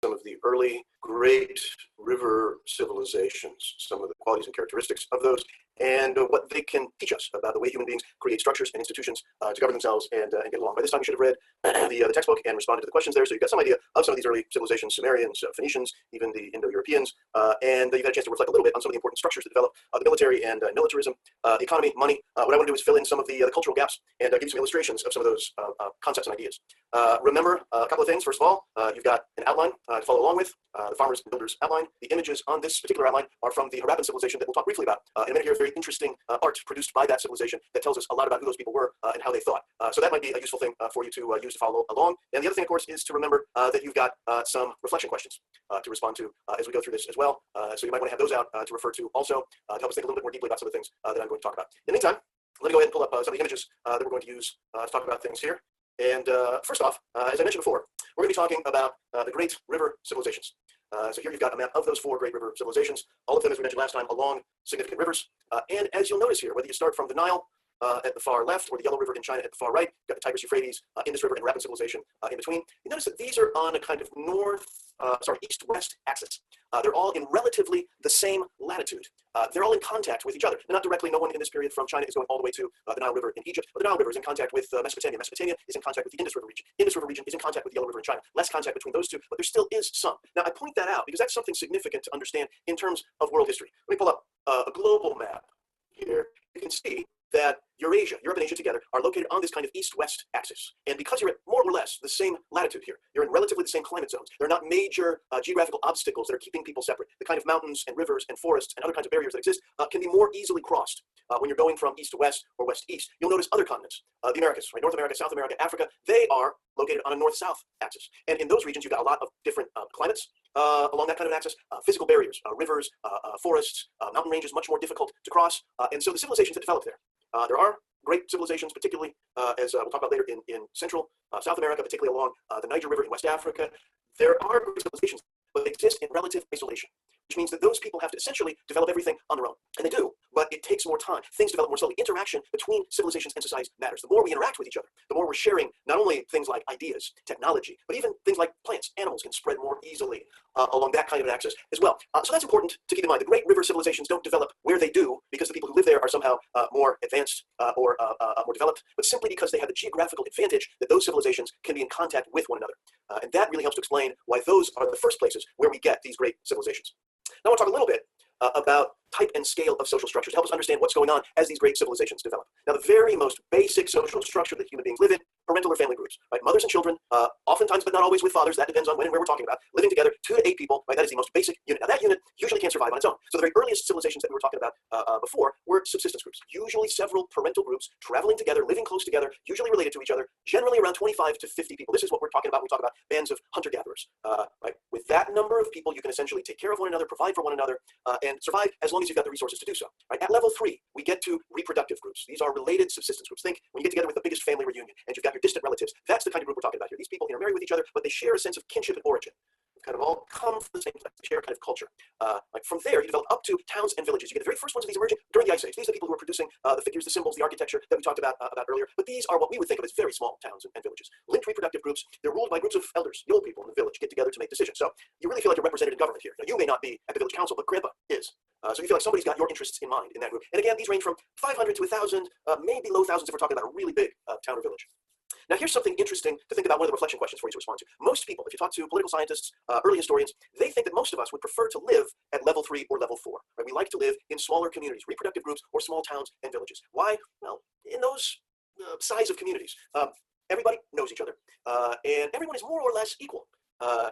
some of the early great river civilizations, some of the qualities and characteristics of those, and what they can teach us about the way human beings create structures and institutions to govern themselves and get along. By this time, you should have read the textbook and responded to the questions there, so you've got some idea of some of these early civilizations, Sumerians, Phoenicians, even the Indo-Europeans, and you've had a chance to reflect a little bit on some of the important structures that develop the military and militarism, the economy, money. What I want to do is fill in some of the cultural gaps and give you some illustrations of some of those concepts and ideas. Remember a couple of things. First of all, you've got an outline to follow along with, the Farmers and Builders outline. The images on this particular outline are from the Harappan civilization that we'll talk briefly about in a minute here. Very interesting art produced by that civilization that tells us a lot about who those people were and how they thought. So that might be a useful thing for you to use to follow along. And the other thing, of course, is to remember that you've got some reflection questions to respond to as we go through this as well. So you might want to have those out to refer to also to help us think a little bit more deeply about some of the things that I'm going to talk about. In the meantime, let me go ahead and pull up some of the images that we're going to use to talk about things here. And first off, as I mentioned before, we're going to be talking about the great river civilizations. So here you've got a map of those 4 great river civilizations, all of them, as we mentioned last time, along significant rivers. And as you'll notice here, whether you start from the Nile at the far left or the Yellow River in China at the far right, you've got the Tigris Euphrates, Indus River and Harappan civilization in between. You notice that these are on a kind of east-west axis. They're all in relatively the same latitude. They're all in contact with each other. Not directly, no one in this period from China is going all the way to the Nile River in Egypt, but the Nile River is in contact with Mesopotamia. Mesopotamia is in contact with the Indus River region. Indus River region is in contact with the Yellow River in China. Less contact between those two, but there still is some. Now, I point that out because that's something significant to understand in terms of world history. Let me pull up a global map here. You can see that Eurasia, Europe and Asia together, are located on this kind of east-west axis. And because you're at more or less the same latitude here, you're in relatively the same climate zones. There are not major geographical obstacles that are keeping people separate. The kind of mountains and rivers and forests and other kinds of barriers that exist can be more easily crossed when you're going from east to west or west to east. You'll notice other continents, the Americas, right? North America, South America, Africa, they are located on a north-south axis. And in those regions, you've got a lot of different climates along that kind of axis, physical barriers, rivers, forests, mountain ranges, much more difficult to cross. And so the civilizations that developed there are great civilizations, particularly as we'll talk about later in Central South America, particularly along the Niger River in West Africa. There are great civilizations, but they exist in relative isolation, which means that those people have to essentially develop everything on their own. And they do, but it takes more time. Things develop more slowly. Interaction between civilizations and societies matters. The more we interact with each other, the more we're sharing not only things like ideas, technology, but even things like plants, animals can spread more easily along that kind of an axis as well. So that's important to keep in mind. The great river civilizations don't develop where they do because the people who live there are somehow more advanced or more developed, but simply because they have the geographical advantage that those civilizations can be in contact with one another. And that really helps to explain why those are the first places where we get these great civilizations. Now I want to talk a little bit about type and scale of social structures to help us understand what's going on as these great civilizations develop. Now, the very most basic social structure that human beings live in, parental or family groups, right? Mothers and children, oftentimes, but not always with fathers. That depends on when and where we're talking about. Living together, 2 to 8 people, right? That is the most basic unit. Now, that unit usually can't survive on its own. So the very earliest civilizations that we were talking about before were subsistence groups, usually several parental groups traveling together, living close together, usually related to each other, generally around 25 to 50 people. This is what we're talking about when we talk about bands of hunter-gatherers, right? With that number of people, you can essentially take care of one another, provide for one another, and survive as long as you've got the resources to do so. Right? At level 3, we get to reproductive groups. These are related subsistence groups. Think when you get together with the biggest family reunion and you've got your distant relatives. That's the kind of group we're talking about here. These people intermarry with each other, but they share a sense of kinship and origin. They kind of all come from the same place. They share a kind of culture. Like from there, you develop up to towns and villages. You get the very first ones of these emerging during the Ice Age. These are the people who are producing the figures, the symbols, the architecture that we talked about earlier. But these are what we would think of as very small towns and villages. Linked reproductive groups. They're ruled by groups of elders. The old people in the village get together to make decisions. So you really feel like you're represented in government here. Now, you may not be at the village council, but grandpa is. So you feel like somebody's got your interests in mind in that group. And again, these range from 500 to 1,000, maybe low thousands if we're talking about a really big town or village. Now, here's something interesting to think about, one of the reflection questions for you to respond to. Most people, if you talk to political scientists, early historians, they think that most of us would prefer to live at level 3 or level 4. Right? We like to live in smaller communities, reproductive groups, or small towns and villages. Why? Well, in those size of communities, everybody knows each other, and everyone is more or less equal.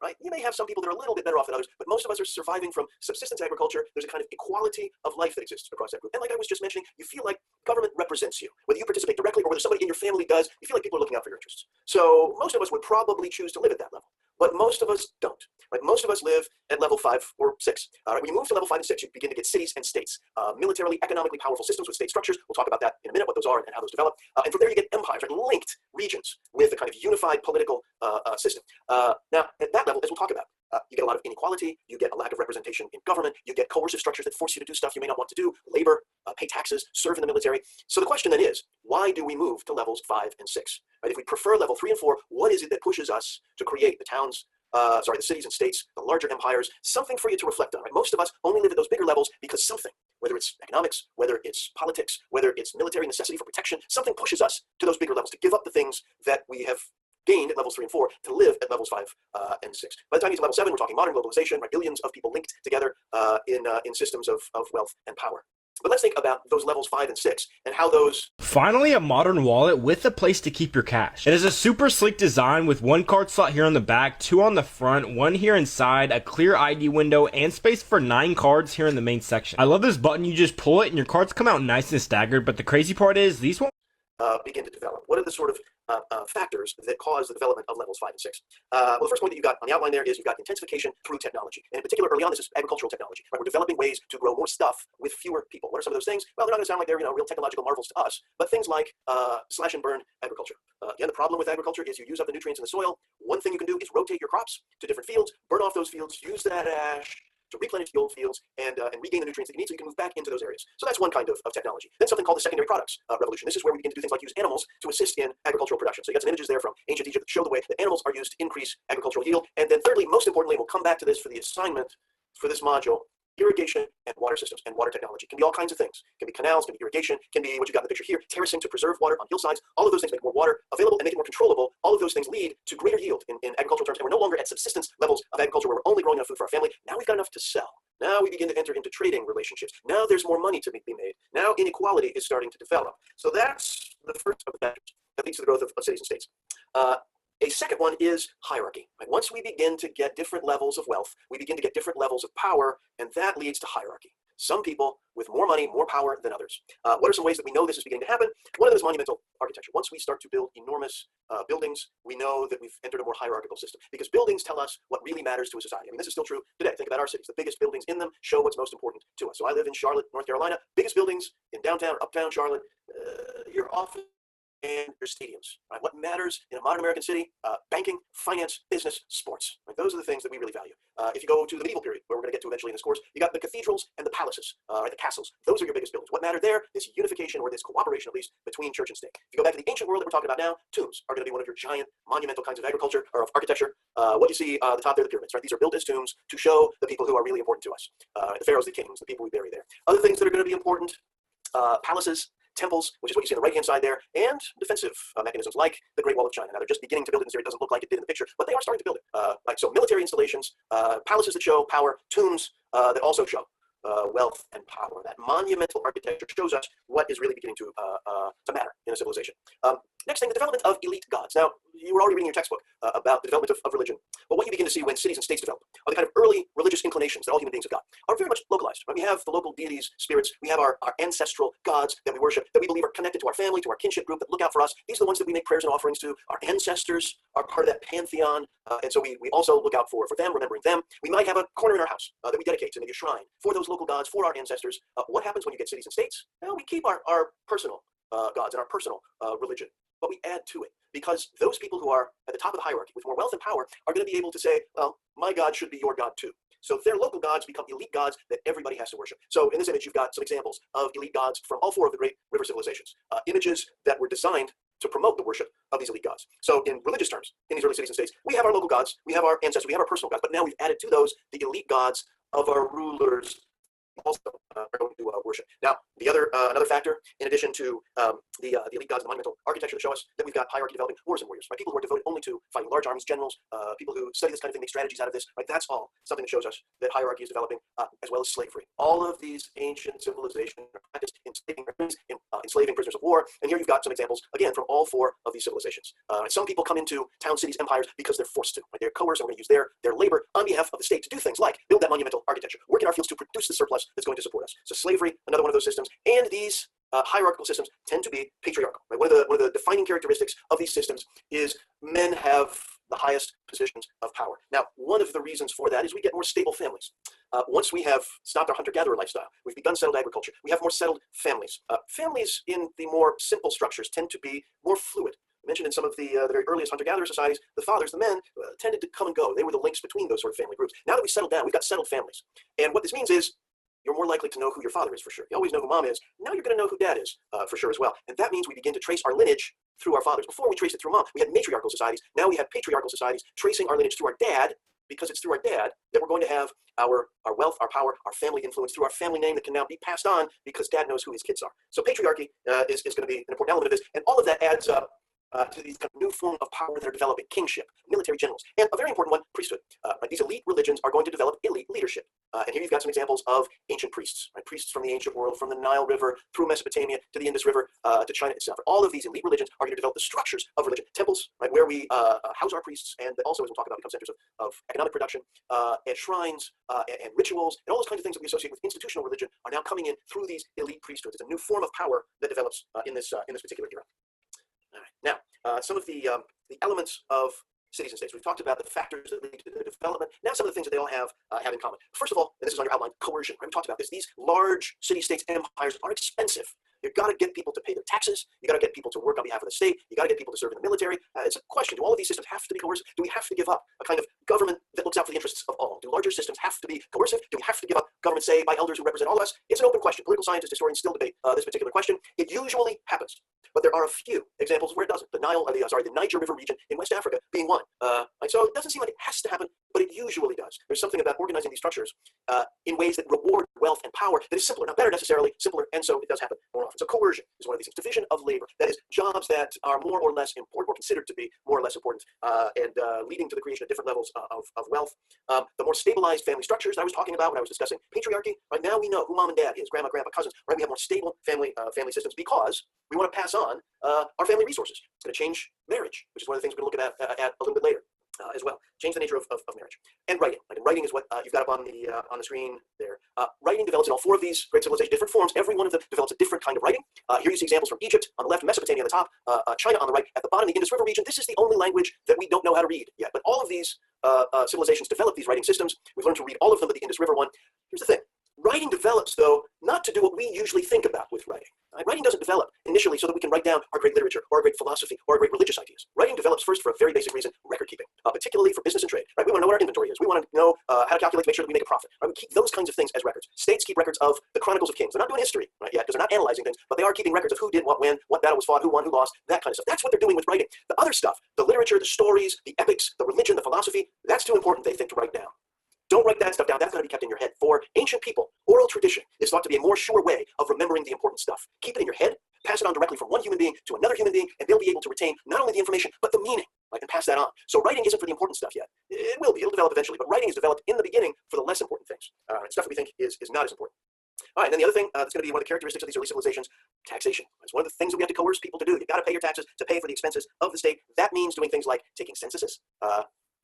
Right? You may have some people that are a little bit better off than others, but most of us are surviving from subsistence agriculture. There's a kind of equality of life that exists across that group. And like I was just mentioning, you feel like government represents you. Whether you participate directly or whether somebody in your family does, you feel like people are looking out for your interests. So most of us would probably choose to live at that level, but most of us don't. Right? Most of us live at level 5 or 6. Right? When you move to level 5 and 6, you begin to get cities and states, militarily, economically powerful systems with state structures. We'll talk about that in a minute, what those are and how those develop. And from there, you get empires, right? Linked regions with a kind of unified political system. Now, at that level, as we'll talk about, you get a lot of inequality, you get a lack of representation in government, you get coercive structures that force you to do stuff you may not want to do, labor, pay taxes, serve in the military. So the question then is, why do we move to levels 5 and 6? Right? If we prefer level 3 and 4, what is it that pushes us to create the towns the cities and states, the larger empires, something for you to reflect on, right? Most of us only live at those bigger levels because something, whether it's economics, whether it's politics, whether it's military necessity for protection, something pushes us to those bigger levels to give up the things that we have gained at levels 3 and 4 to live at levels 5 and 6. By the time you get to level 7, we're talking modern globalization, right? Billions of people linked together in systems of wealth and power. But let's think about those levels 5 and 6 and how those... Finally, a modern wallet with a place to keep your cash. It is a super sleek design with 1 card slot here on the back, 2 on the front, 1 here inside, a clear ID window, and space for 9 cards here in the main section. I love this button. You just pull it and your cards come out nice and staggered, but the crazy part is these won't begin to develop. What are the sort of factors that cause the development of levels 5 and 6? Well, the first point that you've got on the outline there is you've got intensification through technology. And in particular, early on, this is agricultural technology. Right? We're developing ways to grow more stuff with fewer people. What are some of those things? Well, they're not going to sound like they're real technological marvels to us, but things like slash and burn agriculture. Again, the problem with agriculture is you use up the nutrients in the soil. One thing you can do is rotate your crops to different fields, burn off those fields, use that ash to replenish the old fields and regain the nutrients that you need so you can move back into those areas. So that's one kind of technology. Then something called the secondary products revolution. This is where we begin to do things like use animals to assist in agricultural production. So you got some images there from ancient Egypt that show the way that animals are used to increase agricultural yield. And then thirdly, most importantly, and we'll come back to this for the assignment for this module, irrigation and water systems and water technology can be all kinds of things. Can be canals, can be irrigation, can be what you got in the picture here, terracing to preserve water on hillsides. All of those things make more water available and make it more controllable. All of those things lead to greater yield in agricultural terms. And we're no longer at subsistence levels of agriculture where we're only growing enough food for our family. Now we've got enough to sell. Now we begin to enter into trading relationships. Now there's more money to be made. Now inequality is starting to develop. So that's the first of the factors that leads to the growth of cities and states. A second one is hierarchy. Right? Once we begin to get different levels of wealth, we begin to get different levels of power, and that leads to hierarchy. Some people with more money, more power than others. What are some ways that we know this is beginning to happen? One of them is monumental architecture. Once we start to build enormous buildings, we know that we've entered a more hierarchical system because buildings tell us what really matters to a society. I mean, this is still true today. Think about our cities. The biggest buildings in them show what's most important to us. So I live in Charlotte, North Carolina. Biggest buildings in downtown or uptown Charlotte, your office and your stadiums. Right? What matters in a modern American city? Banking, finance, business, sports. Right? Those are the things that we really value. If you go to the medieval period, where we're going to get to eventually in this course, you got the cathedrals and the palaces, right? The castles. Those are your biggest buildings. What mattered there? This unification or this cooperation, at least, between church and state. If you go back to the ancient world that we're talking about now, tombs are going to be one of your giant monumental kinds of agriculture or of architecture. What you see at the top there, the pyramids, right? These are built as tombs to show the people who are really important to us. The pharaohs, the kings, the people we bury there. Other things that are going to be important, palaces, temples, which is what you see on the right-hand side there, and defensive mechanisms like the Great Wall of China. Now, they're just beginning to build it in Syria. It doesn't look like it did in the picture, but they are starting to build it. So military installations, palaces that show power, tombs that also show wealth and power. That monumental architecture shows us what is really beginning to matter in a civilization. Next thing, the development of elite gods. Now, you were already reading your textbook about the development of religion, but what you begin to see when cities and states develop are the kind of early religious inclinations that all human beings have got are very much localized. Right? We have the local deities, spirits. We have our ancestral gods that we worship, that we believe are connected to our family, to our kinship group, that look out for us. These are the ones that we make prayers and offerings to. Our ancestors are part of that pantheon, and so we also look out for them, remembering them. We might have a corner in our house that we dedicate to maybe a shrine for those local gods, for our ancestors. What happens when you get cities and states? Well, we keep our personal gods and our personal religion, but we add to it because those people who are at the top of the hierarchy with more wealth and power are going to be able to say, well, my God should be your God too. So their local gods become elite gods that everybody has to worship. So in this image, you've got some examples of elite gods from all 4 of the great river civilizations, images that were designed to promote the worship of these elite gods. So in religious terms, in these early cities and states, we have our local gods, we have our ancestors, we have our personal gods, but now we've added to those the elite gods of our rulers also are going to worship. Now, the other another factor, in addition to the elite gods, the monumental architecture that show us that we've got hierarchy developing, wars and warriors, right? People who are devoted only to fighting large armies, generals, people who study this kind of thing, make strategies out of this, right? That's all something that shows us that hierarchy is developing, as well as slavery. All of these ancient civilizations are practiced enslaving prisoners of war, and here you've got some examples, again, from all 4 of these civilizations. Some people come into towns, cities, empires because they're forced to, right? They're coerced, and we're going to use their labor on behalf of the state to do things like build that monumental architecture, work in our fields to produce the surplus that's going to support us. So slavery, another one of those systems, and these hierarchical systems tend to be patriarchal. Right? One of the defining characteristics of these systems is men have the highest positions of power. Now, one of the reasons for that is we get more stable families. Once we have stopped our hunter-gatherer lifestyle, we've begun settled agriculture, we have more settled families. Families in the more simple structures tend to be more fluid. I mentioned in some of the very earliest hunter-gatherer societies, the fathers, the men, tended to come and go. They were the links between those sort of family groups. Now that we've settled down, we've got settled families. And what this means is you're more likely to know who your father is for sure. You always know who mom is. Now you're going to know who dad is for sure as well. And that means we begin to trace our lineage through our fathers. Before we traced it through mom, we had matriarchal societies. Now we have patriarchal societies tracing our lineage through our dad, because it's through our dad that we're going to have our wealth, our power, our family influence through our family name that can now be passed on because dad knows who his kids are. So patriarchy is going to be an important element of this. And all of that adds up to these kind of new form of power that are developing: kingship, military generals, and a very important one, priesthood. Right? These elite religions are going to develop elite leadership. And here you've got some examples of ancient priests, right? Priests from the ancient world, from the Nile River through Mesopotamia to the Indus River to China itself. All of these elite religions are going to develop the structures of religion, temples, right, where we house our priests, and also, as we'll talk about, become centers of economic production, and shrines, and rituals, and all those kinds of things that we associate with institutional religion are now coming in through these elite priesthoods. It's a new form of power that develops in this particular era. All right. Now, some of the elements of cities and states. We've talked about the factors that lead to their development. Now, some of the things that they all have in common. First of all, and this is on your outline, coercion. Right? We talked about this. These large city-states empires are expensive. You've got to get people to pay their taxes. You got to get people to work on behalf of the state. You got to get people to serve in the military. It's a question: do all of these systems have to be coercive? Do we have to give up a kind of government that looks out for the interests of all? Do larger systems have to be coercive? Do we have to give up government, say, by elders who represent all of us? It's an open question. Political scientists, historians still debate this particular question. It usually happens, but there are a few examples where it doesn't. The Niger River region in West Africa being one. So it doesn't seem like it has to happen, but it usually does. There's something about organizing these structures in ways that reward wealth and power that is simpler, not better necessarily, simpler, and so it does happen more often. So coercion is one of these things. Division of labor, that is, jobs that are more or less important, or considered to be more or less important, and leading to the creation of different levels of wealth. The more stabilized family structures that I was talking about when I was discussing patriarchy. Right now we know who mom and dad is, grandma, grandpa, cousins. Right, we have more stable family systems because we want to pass on our family resources. It's going to change marriage, which is one of the things we're going to look at a little bit later. As well, change the nature of marriage. And writing. Right? And writing is what you've got up on the screen there. Writing develops in all four of these great civilizations, different forms. Every one of them develops a different kind of writing. Here you see examples from Egypt on the left, Mesopotamia on the top, China on the right. At the bottom, the Indus River region. This is the only language that we don't know how to read yet. But all of these civilizations develop these writing systems. We've learned to read all of them, but the Indus River one. Here's the thing. Writing develops, though, not to do what we usually think about with writing. Right? Writing doesn't develop initially so that we can write down our great literature or our great philosophy or our great religious ideas. Writing develops first for a very basic reason: record keeping, particularly for business and trade. Right? We want to know what our inventory is. We want to know how to calculate to make sure that we make a profit. Right? We keep those kinds of things as records. States keep records of the Chronicles of Kings. They're not doing history right, yet, because they're not analyzing things, but they are keeping records of who did what, when, what battle was fought, who won, who lost, that kind of stuff. That's what they're doing with writing. The other stuff, the literature, the stories, the epics, the religion, the philosophy, that's too important, they think, to write down. Don't write that stuff down. That's got to be kept in your head. For ancient people, oral tradition is thought to be a more sure way of remembering the important stuff. Keep it in your head, pass it on directly from one human being to another human being, and they'll be able to retain not only the information, but the meaning, right, and pass that on. So writing isn't for the important stuff yet. It will be. It'll develop eventually, but writing is developed in the beginning for the less important things. Stuff that we think is not as important. All right, and then the other thing that's going to be one of the characteristics of these early civilizations: taxation. It's one of the things that we have to coerce people to do. You've got to pay your taxes to pay for the expenses of the state. That means doing things like taking censuses,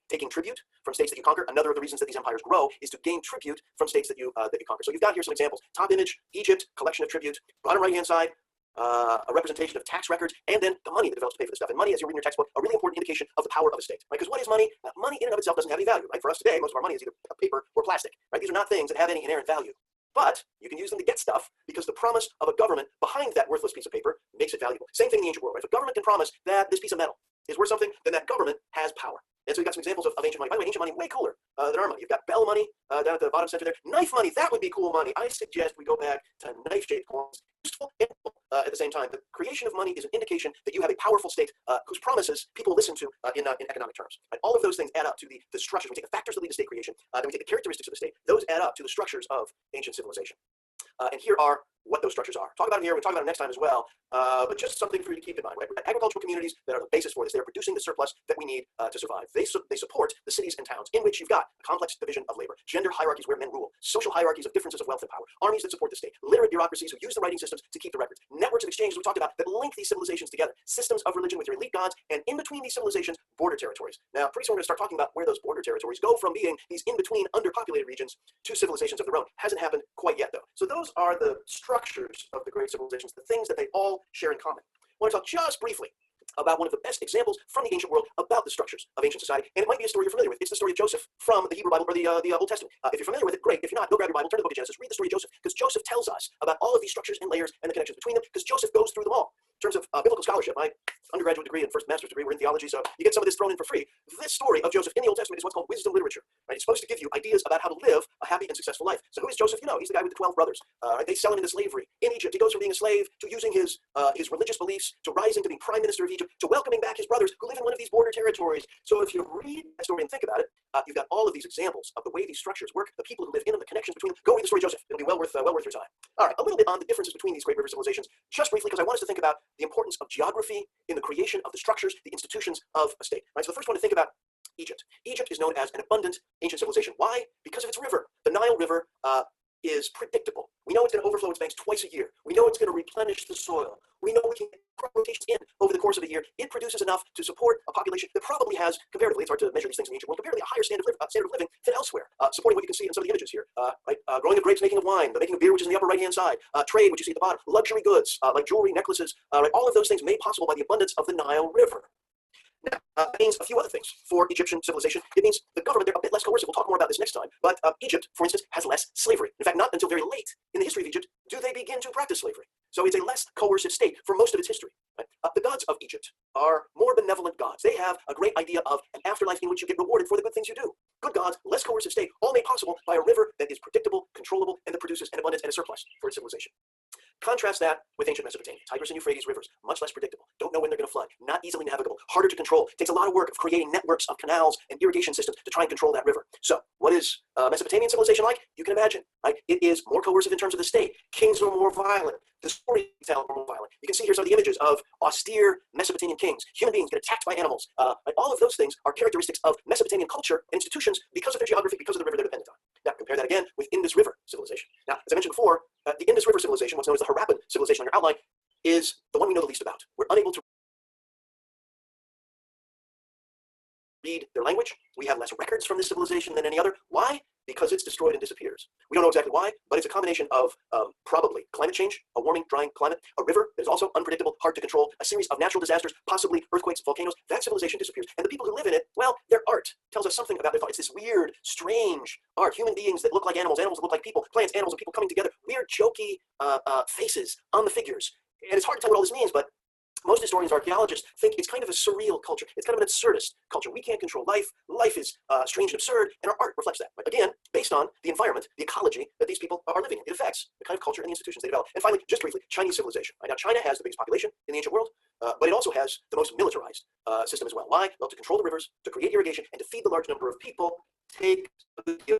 taking tribute from states that you conquer. Another of the reasons that these empires grow is to gain tribute from states that you conquer. So you've got here some examples. Top image: Egypt, collection of tribute. Bottom right-hand side, a representation of tax records, and then the money that develops to pay for this stuff. And money, as you read in your textbook, a really important indication of the power of a state, right? Because what is money? Money in and of itself doesn't have any value, right? For us today, most of our money is either paper or plastic, right? These are not things that have any inherent value. But you can use them to get stuff because the promise of a government behind that worthless piece of paper makes it valuable. Same thing in the ancient world, right? If a government can promise that this piece of metal is worth something, then that government has power. And so you've got some examples of ancient money. By the way, ancient money way cooler than our money. You've got bell money down at the bottom center there. Knife money, that would be cool money. I suggest we go back to knife-shaped coins. Useful and at the same time. The creation of money is an indication that you have a powerful state whose promises people listen to in economic terms. Right? All of those things add up to the structures. We take the factors that lead to state creation, then we take the characteristics of the state. Those add up to the structures of ancient civilization. And here are what those structures are. Talk about them here. We'll talk about them next time as well. But just something for you to keep in mind. Right? Agricultural communities that are the basis for this. They're producing the surplus that we need to survive. They support the cities and towns in which you've got a complex division of labor, gender hierarchies where men rule, social hierarchies of differences of wealth and power, armies that support the state, literate bureaucracies who use the writing systems to keep the records, networks of exchanges we talked about that link these civilizations together, systems of religion with your elite gods, and in between these civilizations, border territories. Now, pretty soon we're going to start talking about where those border territories go from being these in-between underpopulated regions to civilizations of their own. Hasn't happened quite yet, though. So those are the structures of the great civilizations, the things that they all share in common. I want to talk just briefly about one of the best examples from the ancient world about the structures of ancient society, and it might be a story you're familiar with. It's the story of Joseph from the Hebrew Bible or the Old Testament. If you're familiar with it, great. If you're not, go grab your Bible, turn to the book of Genesis, read the story of Joseph, because Joseph tells us about all of these structures and layers and the connections between them, because Joseph goes through them all. terms of biblical scholarship, my undergraduate degree and first master's degree were in theology, so you get some of this thrown in for free. This story of Joseph in the Old Testament is what's called wisdom literature. Right? It's supposed to give you ideas about how to live a happy and successful life. So who is Joseph? You know, he's the guy with the 12 brothers. They sell him into slavery in Egypt. He goes from being a slave to using his religious beliefs to rising to being prime minister of Egypt to welcoming back his brothers who live in one of these border territories. So if you read that story and think about it, you've got all of these examples of the way these structures work, the people who live in them, the connections between them. Go read the story of Joseph. It'll be well worth your time. All right, a little bit on the differences between these great river civilizations, just briefly, because I want us to think about the importance of geography in the creation of the structures, the institutions of a state. Right, so the first one to think about Egypt. Egypt is known as an abundant ancient civilization. Why? Because of its river. The Nile River is predictable. We know it's going to overflow its banks twice a year. We know it's going to replenish the soil. We know we can get crop rotations in over the course of a year. It produces enough to support a population that probably has, comparatively, it's hard to measure these things in the ancient world, comparatively a higher standard of living than elsewhere, supporting what you can see in some of the images here. Growing of grapes, making of wine, the making of beer, which is in the upper right-hand side, trade, which you see at the bottom, luxury goods, like jewelry, necklaces, all of those things made possible by the abundance of the Nile River. Now, it means a few other things for Egyptian civilization. It means the government, they're a bit less coercive. We'll talk more about this next time. But Egypt, for instance, has less slavery. In fact, not until very late in the history of Egypt do they begin to practice slavery. So it's a less coercive state for most of its history. Right? The gods of Egypt are more benevolent gods. They have a great idea of an afterlife in which you get rewarded for the good things you do. Good gods, less coercive state, all made possible by a river that is predictable, controllable, and that produces an abundance and a surplus for its civilization. Contrast that with ancient Mesopotamia. Tigris and Euphrates rivers, much less predictable. Don't know when they're going to flood. Not easily navigable. Harder to control. Takes a lot of work of creating networks of canals and irrigation systems to try and control that river. So, what is Mesopotamian civilization like? You can imagine, right? It is more coercive in terms of the state. Kings are more violent. The storytelling are more violent. You can see here some of the images of austere Mesopotamian kings. Human beings get attacked by animals. All of those things are characteristics of Mesopotamian culture and institutions because of their geography, because of the river they're dependent on. Now, compare that again with Indus River civilization. Now, as I mentioned before, the Indus River civilization, what's known as the Harappan civilization on your outline, is the one we know the least about. We're unable to read their language. We have less records from this civilization than any other. Why? Because it's destroyed and disappears. We don't know exactly why, but it's a combination of probably climate change, a warming, drying climate, a river that is also unpredictable, hard to control, a series of natural disasters, possibly earthquakes, volcanoes. That civilization disappears. And the people who live in it, well, their art tells us something about their thought. It's this weird, strange art. Human beings that look like animals, animals that look like people, plants, animals, and people coming together. Weird, jokey faces on the figures. And it's hard to tell what all this means, but most historians, archaeologists think it's kind of a surreal culture. It's kind of an absurdist culture. We can't control life. Life is strange and absurd, and our art reflects that. But again, based on the environment, the ecology that these people are living in. It affects the kind of culture and the institutions they develop. And finally, just briefly, Chinese civilization. Right? Now, China has the biggest population in the ancient world, but it also has the most militarized system as well. Why? Well, to control the rivers, to create irrigation, and to feed the large number of people, take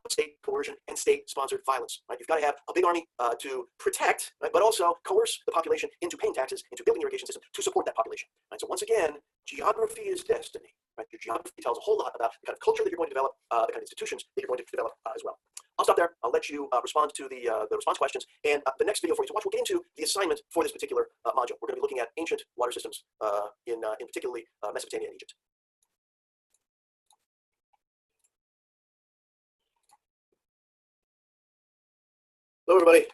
state coercion and state-sponsored violence. Right? You've got to have a big army to protect, right? But also coerce the population into paying taxes, into building irrigation system to support that population. Right? So once again, geography is destiny. Right? Your geography tells a whole lot about the kind of culture that you're going to develop, the kind of institutions that you're going to develop as well. I'll stop there. I'll let you respond to the response questions. And the next video for you to watch, we'll get into the assignment for this particular module. We're going to be looking at ancient water systems in particularly Mesopotamia and Egypt. Hello, everybody.